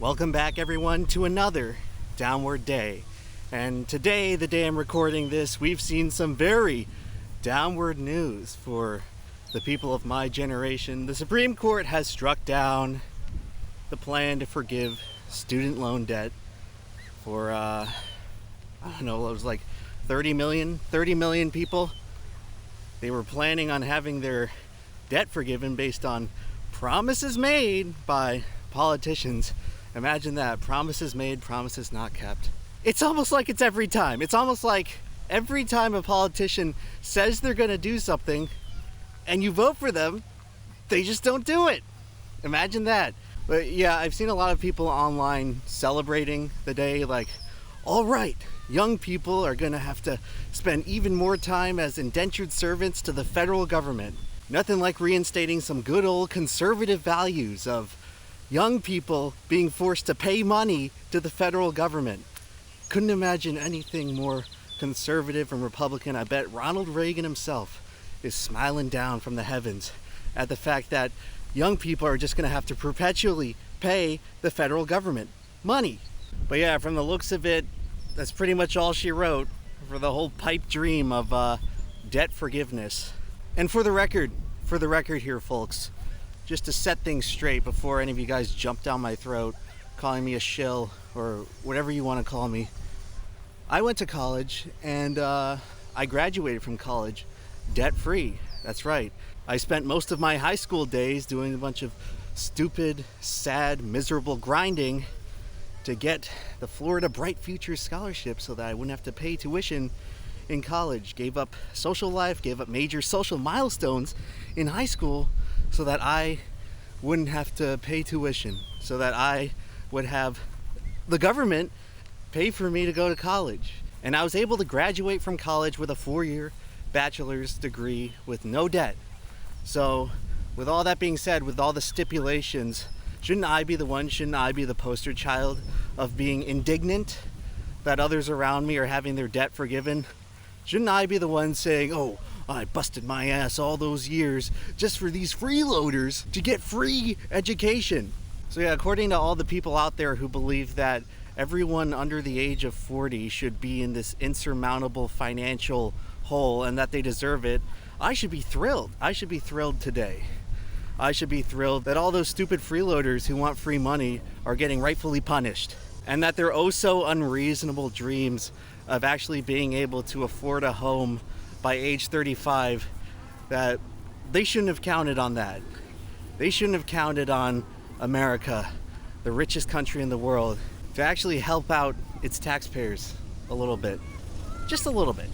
Welcome back, everyone, to another downward day. And today, the day I'm recording this, we've seen some very downward news for the people of my generation. The Supreme Court has struck down the plan to forgive student loan debt for, I don't know, it was like 30 million people. They were planning on having their debt forgiven based on promises made by politicians. Imagine that. Promises made, promises not kept. It's almost like it's every time. It's almost like every time a politician says they're going to do something and you vote for them, they just don't do it. Imagine that. But yeah, I've seen a lot of people online celebrating the day, like, all right, young people are going to have to spend even more time as indentured servants to the federal government. Nothing like reinstating some good old conservative values of young people being forced to pay money to the federal government. Couldn't imagine anything more conservative and Republican. I bet Ronald Reagan himself is smiling down from the heavens at the fact that young people are just going to have to perpetually pay the federal government money. But yeah, from the looks of it, that's pretty much all she wrote for the whole pipe dream of debt forgiveness. And for the record here, folks, just to set things straight before any of you guys jump down my throat calling me a shill or whatever you want to call me, I went to college and I graduated from college debt-free. That's right. I spent most of my high school days doing a bunch of stupid, sad, miserable grinding to get the Florida Bright Futures Scholarship so that I wouldn't have to pay tuition in college. Gave up social life, gave up major social milestones in high school so that I wouldn't have to pay tuition, so that I would have the government pay for me to go to college. And I was able to graduate from college with a 4-year bachelor's degree with no debt. So with all that being said, with all the stipulations, shouldn't I be the poster child of being indignant that others around me are having their debt forgiven? Shouldn't I be the one saying, oh, I busted my ass all those years just for these freeloaders to get free education? So yeah, according to all the people out there who believe that everyone under the age of 40 should be in this insurmountable financial hole and that they deserve it, I should be thrilled. I should be thrilled today. I should be thrilled that all those stupid freeloaders who want free money are getting rightfully punished, and that their oh so unreasonable dreams of actually being able to afford a home by age 35, that they shouldn't have counted on that. They shouldn't have counted on America, the richest country in the world, to actually help out its taxpayers a little bit. Just a little bit.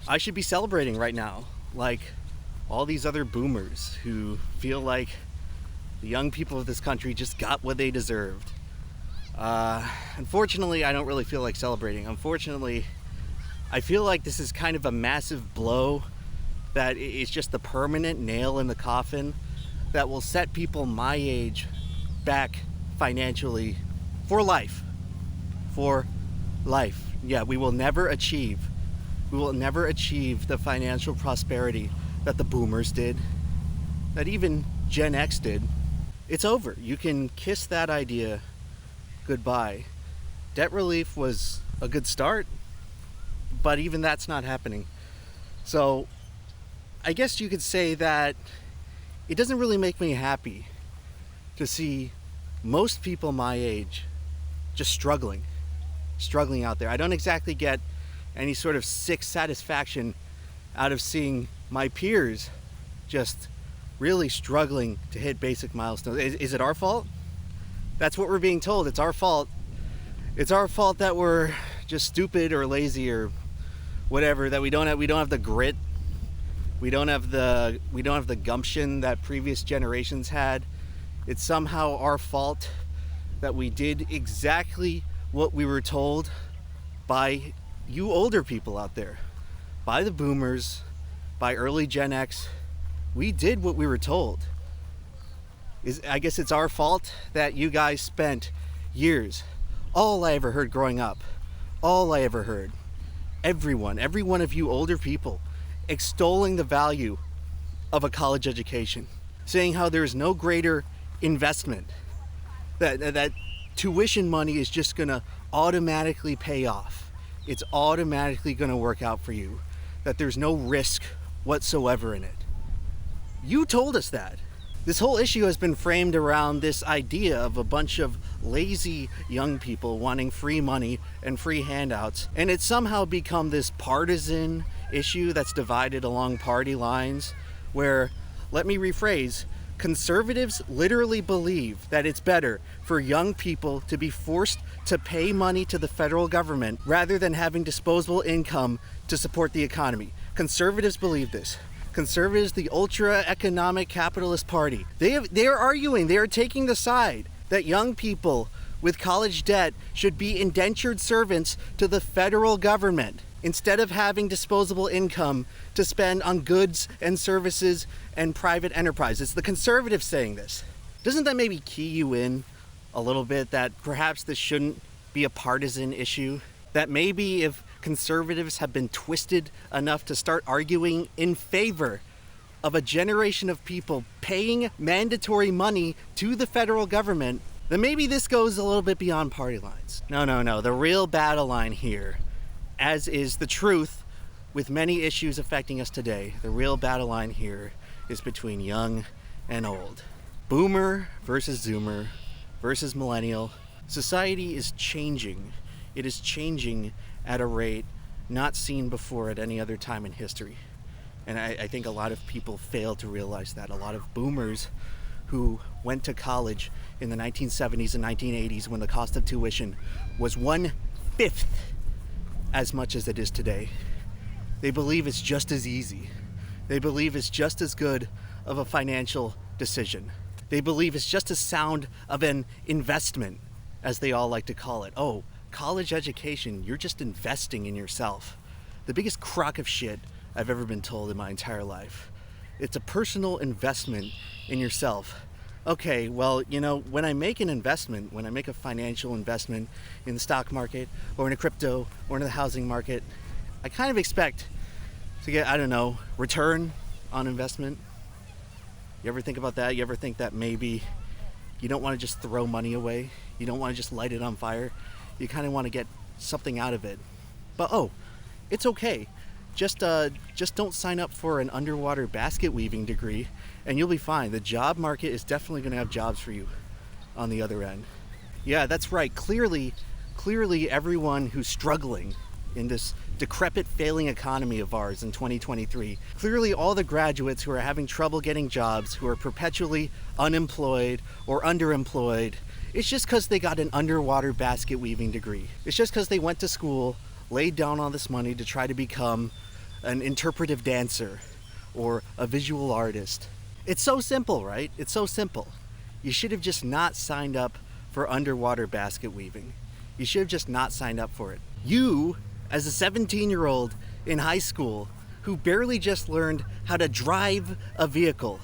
I should be celebrating right now, like all these other boomers who feel like the young people of this country just got what they deserved. Unfortunately, I don't really feel like celebrating. Unfortunately, I feel like this is kind of a massive blow that is just the permanent nail in the coffin that will set people my age back financially for life. For life. Yeah, we will never achieve the financial prosperity that the boomers did, that even Gen X did. It's over. You can kiss that idea goodbye. Debt relief was a good start, but even that's not happening. So I guess you could say that it doesn't really make me happy to see most people my age just struggling out there. I don't exactly get any sort of sick satisfaction out of seeing my peers just really struggling to hit basic milestones. Is it our fault? That's what we're being told. It's our fault. It's our fault that we're just stupid or lazy or whatever, that we don't have the grit. We don't have the gumption that previous generations had. It's somehow our fault that we did exactly what we were told by you older people out there, by the boomers, by early Gen X. We did what we were told. I guess it's our fault that you guys spent years, all I ever heard growing up, every one of you older people extolling the value of a college education, saying how there's no greater investment, that tuition money is just gonna automatically pay off. It's automatically gonna work out for you, that there's no risk whatsoever in it. You told us that. This whole issue has been framed around this idea of a bunch of lazy young people wanting free money and free handouts, and it's somehow become this partisan issue that's divided along party lines, where, let me rephrase, conservatives literally believe that it's better for young people to be forced to pay money to the federal government rather than having disposable income to support the economy. Conservatives believe this. Conservatives, the ultra-economic capitalist party, they are arguing, they are taking the side that young people with college debt should be indentured servants to the federal government instead of having disposable income to spend on goods and services and private enterprise. It's the conservatives saying this. Doesn't that maybe key you in a little bit that perhaps this shouldn't be a partisan issue? That maybe if conservatives have been twisted enough to start arguing in favor of a generation of people paying mandatory money to the federal government, then maybe this goes a little bit beyond party lines. No. The real battle line here, as is the truth with many issues affecting us today, the real battle line here is between young and old. Boomer versus Zoomer versus millennial. Society is changing. It is changing at a rate not seen before at any other time in history. And I think a lot of people fail to realize that. A lot of boomers who went to college in the 1970s and 1980s when the cost of tuition was 1/5 as much as it is today. They believe it's just as easy. They believe it's just as good of a financial decision. They believe it's just as sound of an investment, as they all like to call it. Oh, college education, you're just investing in yourself. The biggest crock of shit I've ever been told in my entire life. It's a personal investment in yourself. Okay, well, when I make an investment, when I make a financial investment in the stock market or in a crypto or in the housing market, I kind of expect to get, return on investment. You ever think about that? You ever think that maybe you don't want to just throw money away? You don't want to just light it on fire? You kind of want to get something out of it. But it's okay. Just don't sign up for an underwater basket weaving degree and you'll be fine. The job market is definitely going to have jobs for you on the other end. Yeah, that's right. Clearly everyone who's struggling in this decrepit, failing economy of ours in 2023, clearly all the graduates who are having trouble getting jobs, who are perpetually unemployed or underemployed, it's just because they got an underwater basket weaving degree. It's just because they went to school, laid down all this money to try to become an interpretive dancer or a visual artist. It's so simple, right? It's so simple. You should have just not signed up for underwater basket weaving. You should have just not signed up for it. You, as a 17-year-old in high school who barely just learned how to drive a vehicle,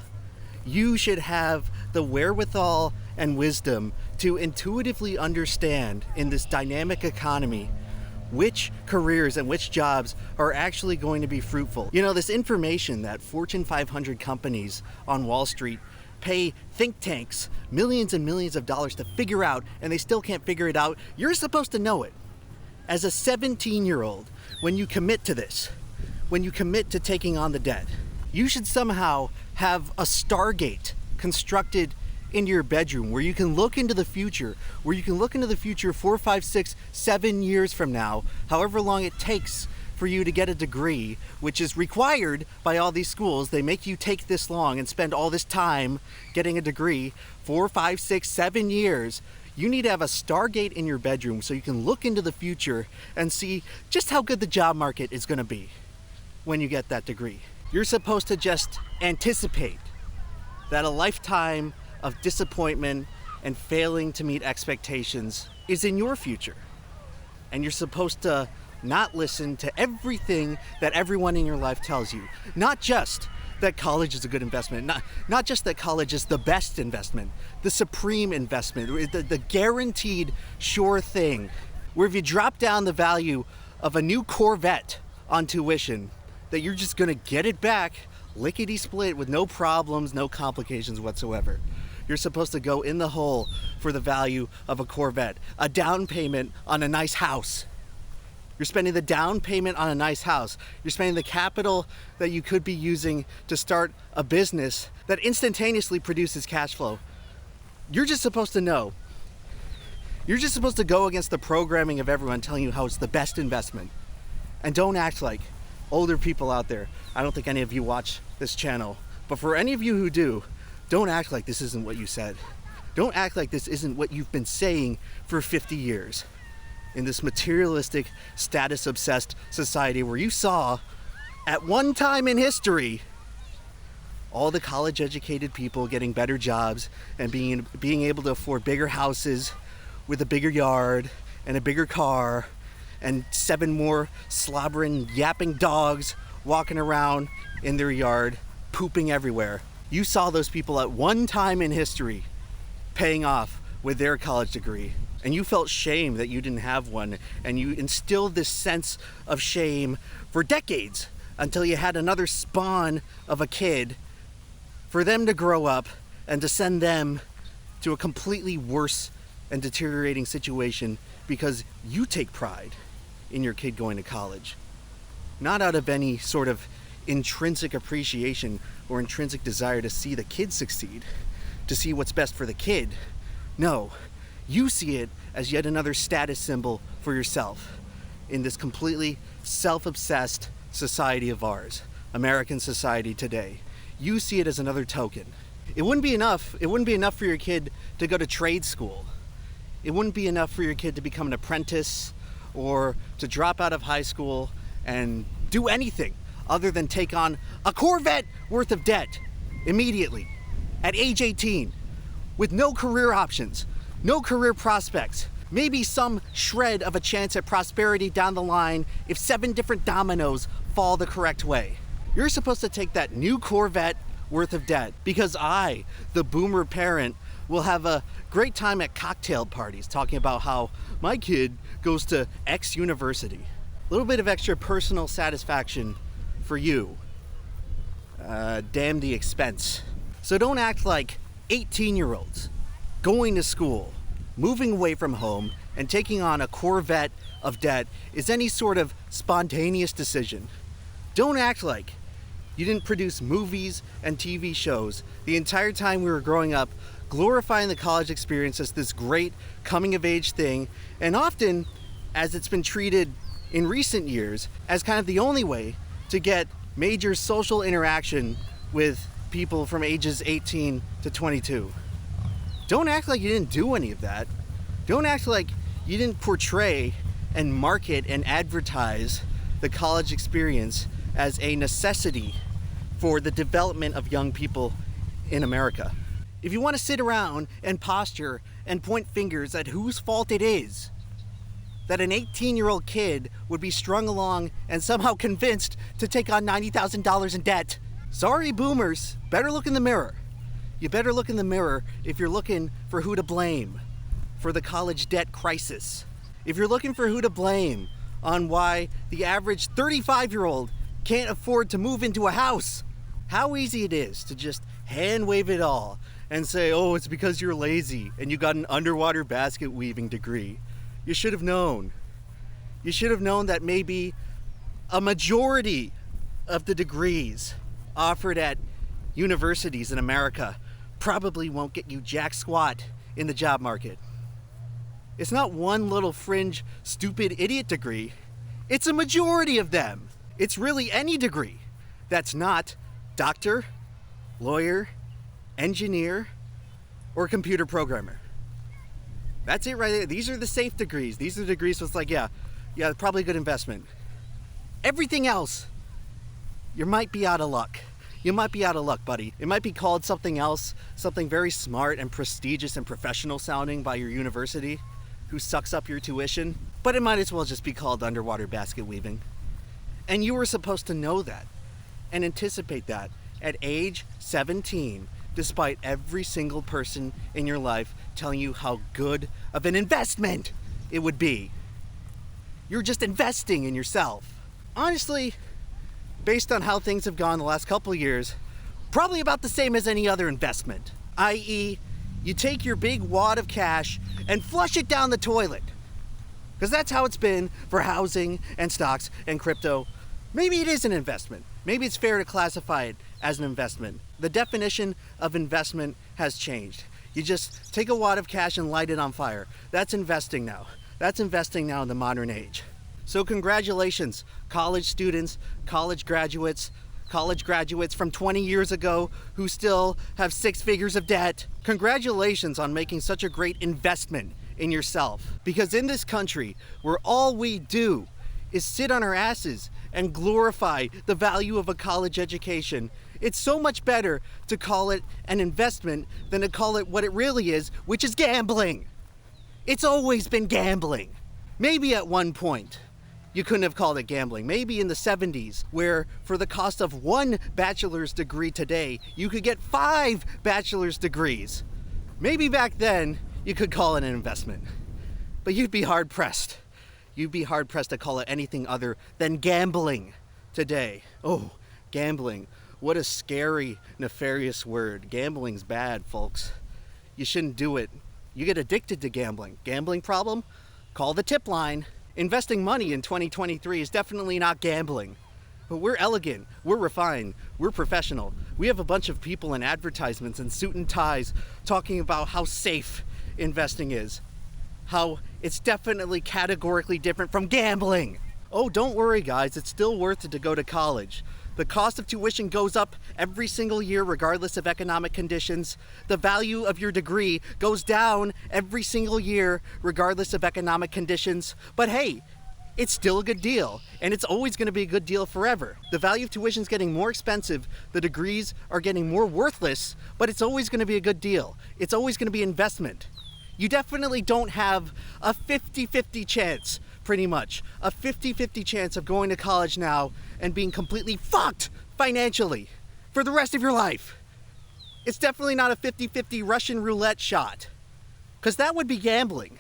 you should have the wherewithal and wisdom to intuitively understand in this dynamic economy which careers and which jobs are actually going to be fruitful. This information that Fortune 500 companies on Wall Street pay think tanks millions and millions of dollars to figure out, and they still can't figure it out, you're supposed to know it. As a 17-year-old, when you commit to this, when you commit to taking on the debt, you should somehow have a Stargate constructed into your bedroom where you can look into the future, 4, 5, 6, 7 years from now, however long it takes for you to get a degree, which is required by all these schools. They make you take this long and spend all this time getting a degree, 4, 5, 6, 7 years. You need to have a Stargate in your bedroom so you can look into the future and see just how good the job market is going to be when you get that degree. You're supposed to just anticipate that a lifetime of disappointment and failing to meet expectations is in your future. And you're supposed to not listen to everything that everyone in your life tells you. Not just that college is a good investment, not just that college is the best investment, the supreme investment, the guaranteed sure thing, where if you drop down the value of a new Corvette on tuition, that you're just gonna get it back lickety split with no problems, no complications whatsoever. you're supposed to go in the hole for the value of a Corvette, a down payment on a nice house. You're spending the down payment on a nice house. You're spending the capital that you could be using to start a business that instantaneously produces cash flow. You're just supposed to know. You're just supposed to go against the programming of everyone telling you how it's the best investment. And don't act like older people out there. I don't think any of you watch this channel, but for any of you who do, don't act like this isn't what you said. Don't act like this isn't what you've been saying for 50 years. In this materialistic, status-obsessed society where you saw, at one time in history, all the college-educated people getting better jobs and being able to afford bigger houses with a bigger yard and a bigger car and 7 more slobbering, yapping dogs walking around in their yard, pooping everywhere. You saw those people at one time in history paying off with their college degree. And you felt shame that you didn't have one, and you instilled this sense of shame for decades until you had another spawn of a kid for them to grow up and to send them to a completely worse and deteriorating situation because you take pride in your kid going to college. Not out of any sort of intrinsic appreciation or intrinsic desire to see the kid succeed, to see what's best for the kid. No. You see it as yet another status symbol for yourself in this completely self-obsessed society of ours, American society today. You see it as another token. It wouldn't be enough for your kid to go to trade school. It wouldn't be enough for your kid to become an apprentice or to drop out of high school and do anything other than take on a Corvette worth of debt immediately at age 18 with no career options. No career prospects, maybe some shred of a chance at prosperity down the line if 7 different dominoes fall the correct way. You're supposed to take that new Corvette worth of debt because I, the boomer parent, will have a great time at cocktail parties talking about how my kid goes to X university. A little bit of extra personal satisfaction for you. Damn the expense. So don't act like 18-year-olds going to school, moving away from home, and taking on a Corvette of debt is any sort of spontaneous decision. Don't act like you didn't produce movies and TV shows the entire time we were growing up, glorifying the college experience as this great coming-of-age thing, and often, as it's been treated in recent years, as kind of the only way to get major social interaction with people from ages 18 to 22. Don't act like you didn't do any of that. Don't act like you didn't portray and market and advertise the college experience as a necessity for the development of young people in America. If you want to sit around and posture and point fingers at whose fault it is that an 18-year-old kid would be strung along and somehow convinced to take on $90,000 in debt, sorry boomers, better look in the mirror. You better look in the mirror if you're looking for who to blame for the college debt crisis. If you're looking for who to blame on why the average 35-year-old can't afford to move into a house, how easy it is to just hand wave it all and say, oh, it's because you're lazy and you got an underwater basket weaving degree. You should have known. You should have known that maybe a majority of the degrees offered at universities in America probably won't get you jack squat in the job market. It's not one little fringe, stupid idiot degree. It's a majority of them. It's really any degree that's not doctor, lawyer, engineer, or computer programmer. That's it right there. These are the safe degrees. These are the degrees so it's like, yeah, probably a good investment. Everything else, you might be out of luck. You might be out of luck, buddy. It might be called something else, something very smart and prestigious and professional sounding by your university who sucks up your tuition, but it might as well just be called underwater basket weaving. And you were supposed to know that and anticipate that at age 17, despite every single person in your life telling you how good of an investment it would be. You're just investing in yourself. Honestly, based on how things have gone the last couple of years, probably about the same as any other investment, i.e., You take your big wad of cash and flush it down the toilet. Because that's how it's been for housing and stocks and crypto. Maybe it is an investment. Maybe it's fair to classify it as an investment. The definition of investment has changed. You just take a wad of cash and light it on fire. That's investing now. That's investing now in the modern age. So congratulations, college students, college graduates from 20 years ago who still have 6 figures of debt. Congratulations on making such a great investment in yourself. Because in this country, where all we do is sit on our asses and glorify the value of a college education, it's so much better to call it an investment than to call it what it really is, which is gambling. It's always been gambling. Maybe at one point, you couldn't have called it gambling. Maybe in the 70s, where for the cost of 1 bachelor's degree today, you could get 5 bachelor's degrees. Maybe back then, you could call it an investment. But you'd be hard pressed. You'd be hard pressed to call it anything other than gambling today. Oh, gambling. What a scary, nefarious word. Gambling's bad, folks. You shouldn't do it. You get addicted to gambling. Gambling problem? Call the tip line. Investing money in 2023 is definitely not gambling. But we're elegant, we're refined, we're professional. We have a bunch of people in advertisements and suit and ties talking about how safe investing is. How it's definitely categorically different from gambling. Oh, don't worry guys, it's still worth it to go to college. The cost of tuition goes up every single year regardless of economic conditions. The value of your degree goes down every single year regardless of economic conditions. But hey, it's still a good deal, and it's always going to be a good deal forever. The value of tuition is getting more expensive, the degrees are getting more worthless, but it's always going to be a good deal. It's always going to be investment. You definitely don't have a 50-50 chance, pretty much. A 50-50 chance of going to college now and being completely fucked financially for the rest of your life. It's definitely not a 50-50 Russian roulette shot, because that would be gambling.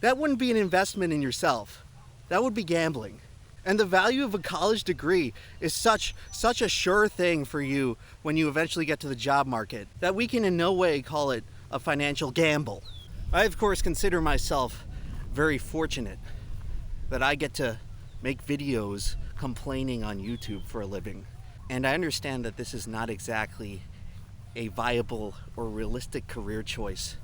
That wouldn't be an investment in yourself. That would be gambling. And the value of a college degree is such a sure thing for you when you eventually get to the job market that we can in no way call it a financial gamble. I, of course, consider myself very fortunate that I get to make videos complaining on YouTube for a living. And I understand that this is not exactly a viable or realistic career choice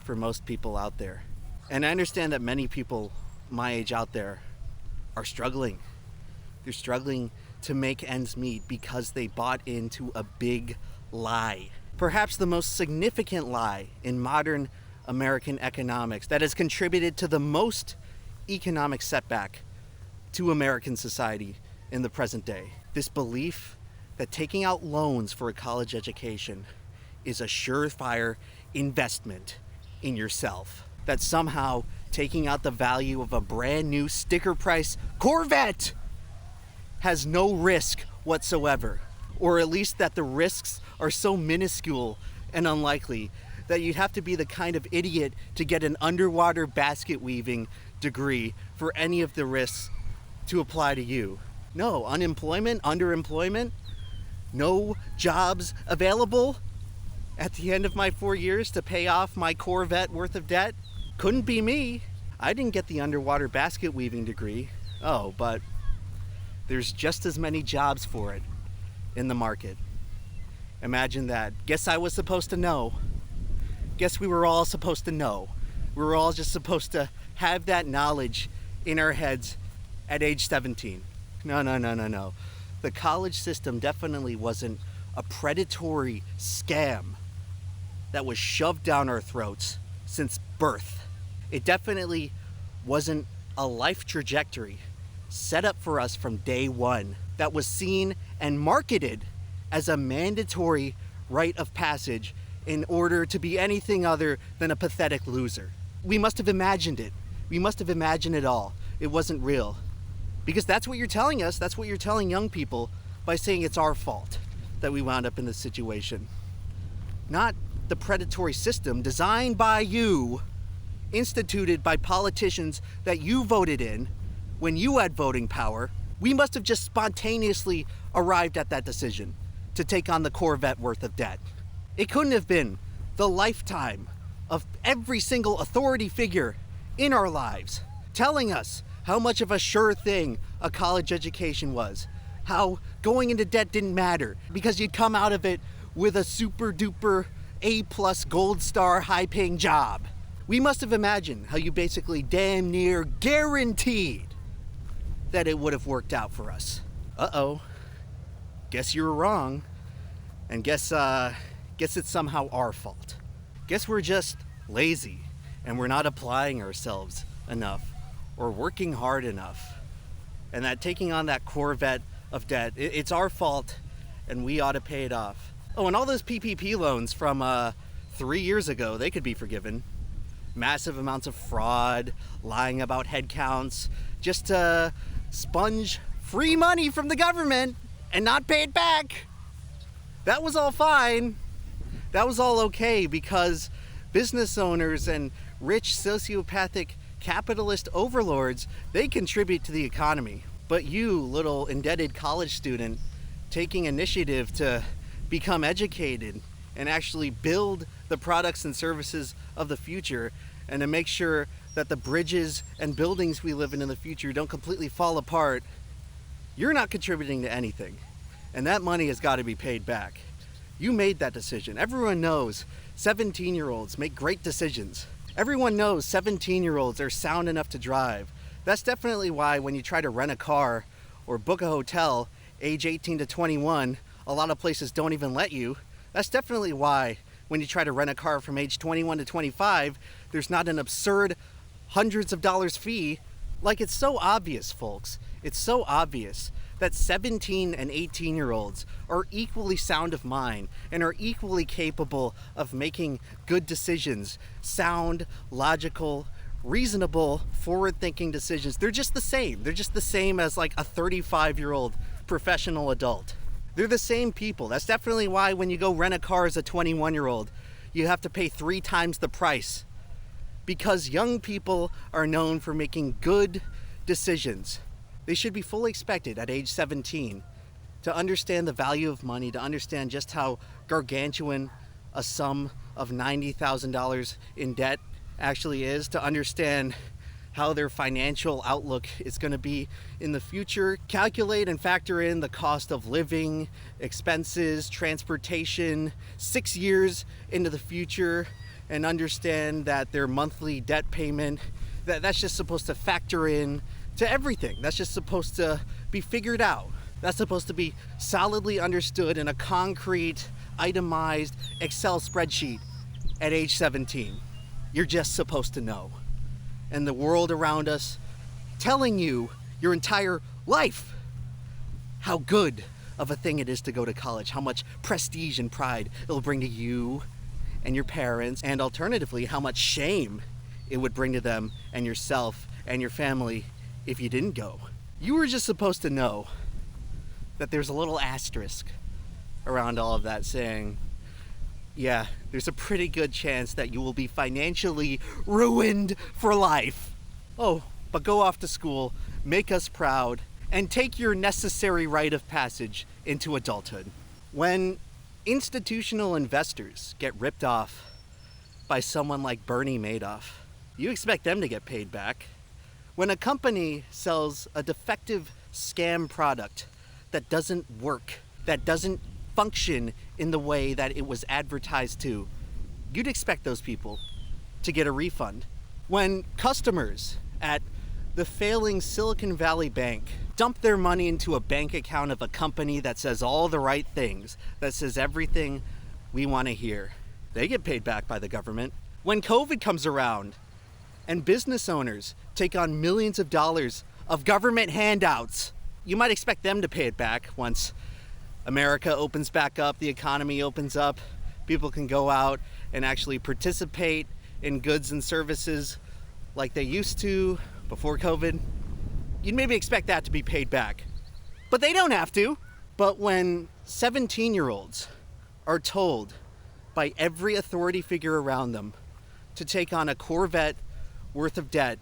for most people out there. And I understand that many people my age out there are struggling. They're struggling to make ends meet because they bought into a big lie. Perhaps the most significant lie in modern American economics that has contributed to the most economic setback to American society in the present day. This belief that taking out loans for a college education is a surefire investment in yourself. That somehow taking out the value of a brand new sticker price Corvette has no risk whatsoever. Or at least that the risks are so minuscule and unlikely that you'd have to be the kind of idiot to get an underwater basket weaving degree for any of the risks to apply to you. No, unemployment, underemployment, no jobs available at the end of my 4 years to pay off my Corvette worth of debt. Couldn't be me. I didn't get the underwater basket weaving degree. Oh, but there's just as many jobs for it in the market. Imagine that. Guess I was supposed to know. Guess we were all supposed to know. We were all just supposed to have that knowledge in our heads at age 17. No. The college system definitely wasn't a predatory scam that was shoved down our throats since birth. It definitely wasn't a life trajectory set up for us from day one that was seen and marketed as a mandatory rite of passage in order to be anything other than a pathetic loser. We must have imagined it. We must have imagined it all. It wasn't real. Because that's what you're telling us. That's what you're telling young people by saying it's our fault that we wound up in this situation. Not the predatory system designed by you, instituted by politicians that you voted in when you had voting power. We must have just spontaneously arrived at that decision to take on the Corvette worth of debt. It couldn't have been the lifetime of every single authority figure in our lives, telling us how much of a sure thing a college education was, how going into debt didn't matter because you'd come out of it with a super duper A+ gold star high paying job. We must have imagined how you basically damn near guaranteed that it would have worked out for us. Uh-oh. Guess you were wrong. And guess it's somehow our fault. Guess we're just lazy and we're not applying ourselves enough or working hard enough. And that taking on that Corvette of debt, it's our fault and we ought to pay it off. Oh, and all those PPP loans from 3 years ago, they could be forgiven. Massive amounts of fraud, lying about head counts, just to sponge free money from the government and not pay it back. That was all fine. That was all okay because business owners and rich sociopathic capitalist overlords, they contribute to the economy. But you, little indebted college student, taking initiative to become educated and actually build the products and services of the future and to make sure that the bridges and buildings we live in the future don't completely fall apart, you're not contributing to anything. And that money has got to be paid back. You made that decision. Everyone knows 17-year-olds make great decisions. Everyone knows 17-year-olds are sound enough to drive. That's definitely why when you try to rent a car or book a hotel, age 18 to 21, a lot of places don't even let you. That's definitely why when you try to rent a car from age 21 to 25, there's not an absurd hundreds of dollars fee. Like, it's so obvious, folks. It's so obvious that 17 and 18-year-olds are equally sound of mind and are equally capable of making good decisions, sound, logical, reasonable, forward-thinking decisions. They're just the same. They're just the same as like a 35-year-old professional adult. They're the same people. That's definitely why when you go rent a car as a 21-year-old, you have to pay 3 times the price. Because young people are known for making good decisions. They should be fully expected at age 17 to understand the value of money, to understand just how gargantuan a sum of $90,000 in debt actually is, to understand how their financial outlook is going to be in the future, calculate and factor in the cost of living, expenses, transportation, 6 years into the future, and understand that their monthly debt payment, that's just supposed to factor in to everything. That's just supposed to be figured out. That's supposed to be solidly understood in a concrete, itemized Excel spreadsheet at age 17. You're just supposed to know. And the world around us telling you your entire life how good of a thing it is to go to college, how much prestige and pride it'll bring to you and your parents, and alternatively, how much shame it would bring to them and yourself and your family if you didn't go. You were just supposed to know that there's a little asterisk around all of that saying, yeah, there's a pretty good chance that you will be financially ruined for life. Oh, but go off to school, make us proud, and take your necessary rite of passage into adulthood. When institutional investors get ripped off by someone like Bernie Madoff, you expect them to get paid back. When a company sells a defective scam product that doesn't work, that doesn't function in the way that it was advertised to, you'd expect those people to get a refund. When customers at the failing Silicon Valley Bank dump their money into a bank account of a company that says all the right things, that says everything we want to hear, they get paid back by the government. When COVID comes around and business owners take on millions of dollars of government handouts, you might expect them to pay it back once America opens back up, the economy opens up, people can go out and actually participate in goods and services like they used to before COVID. You'd maybe expect that to be paid back. But they don't have to. But when 17-year-olds are told by every authority figure around them to take on a Corvette worth of debt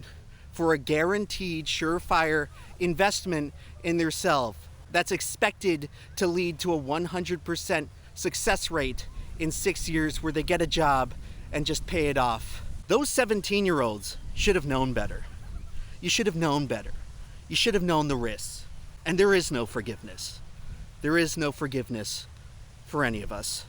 for a guaranteed, surefire investment in their self that's expected to lead to a 100% success rate in 6 years where they get a job and just pay it off. Those 17-year-olds should have known better. You should have known better. You should have known the risks. And there is no forgiveness. There is no forgiveness for any of us.